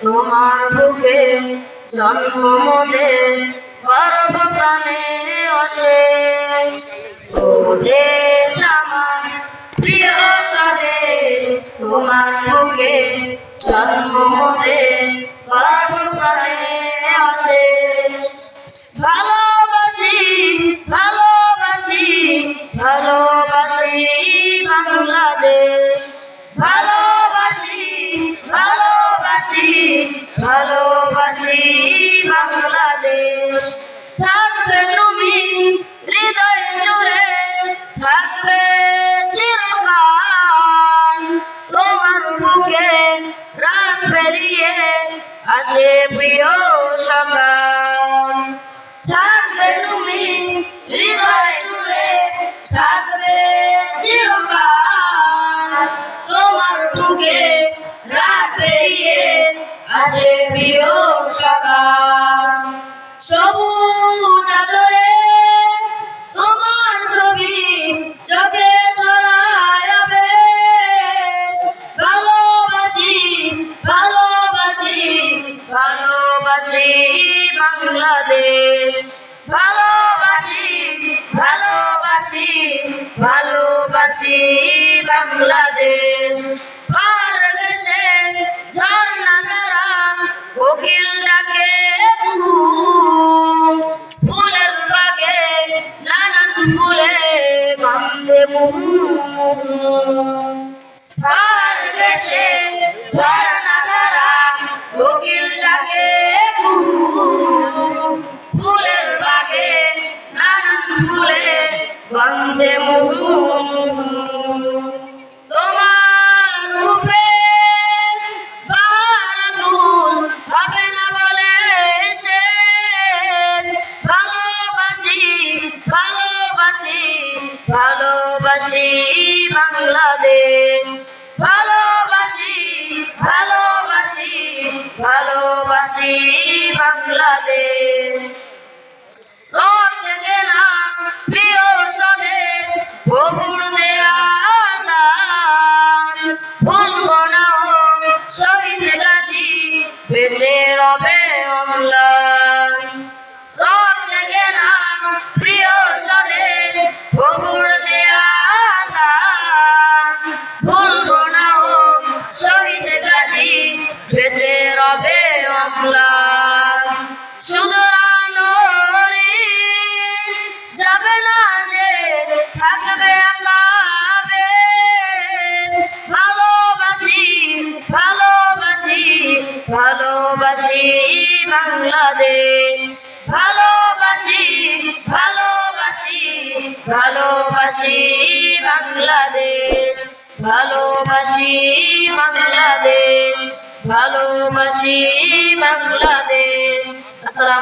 তোমার বুকে জন্ম মোদের গর্ব প্রাণে অশেষ। ও দেশ আমার প্রিয় স্বদেশ, তোমার বুকে জন্ম মোদের গর্ব প্রাণে অশেষ। ভালোবাসি ভালোবাসি ভালোবাসি বাংলাদেশ, ভালোবাসি ভালোবাসি ভালোবাসি বাংলাদেশ। থাকবে তুমি হৃদয় জুড়ে, থাকবে চিরকাল, তোমার বুকে রাত পেরিয়ে আসে প্রিয় সকাল। থাকবে তুমি হৃদয় জুড়ে, থাকবে চিরকাল, তোমার বুকে রাত পেরিয়ে আসে প্রিয় সকাল। সবুজ আঁচলে তোমার ছবি চোখে ছড়ায় বেশ। ভালোবাসি ভালোবাসি ভালোবাসি বাংলাদেশ, ভালোবাসি ভালোবাসি ভালোবাসি বাংলাদেশ। পার দেশে ঝর্ণা ধারা কোকিল ডাকে কুহু, ফুলের বাগে নানান ফুলে গন্ধে মুহু। পার দেশে ঝর্ণা ধারা কোকিল ডাকে কুহু, ফুলের বাগে নানান ফুলে গন্ধে মুহু। তোমার রূপে বাহাদুর হবে না বলে শেষ। ভালোবাসি ভালোবাসি ভালোবাসি বাংলাদেশ, ভালোবাসি ভালোবাসি ভালোবাসি বাংলাদেশ। রক্তে গেলাম প্রিয় স্বদেশ, প্রভুর দেয়া দান, ভুলবো না ও শহীদ গাজী, বেঁচে রবে অম্লান। রক্তে গেলাম প্রিয় স্বদেশ, প্রভুর দেয়া দান, ভুলবো না ও শহীদ গাজী, বেঁচে রবে অম্লান। যাবে না যে থাকবে বেশ। ভালোবাসি ভালোবাসি ভালোবাসি বাংলাদেশ, ভালোবাসি ভালোবাসি ভালোবাসি বাংলাদেশ, ভালোবাসি বাংলাদেশ, ভালোবাসি বাংলাদেশ। আসসালামু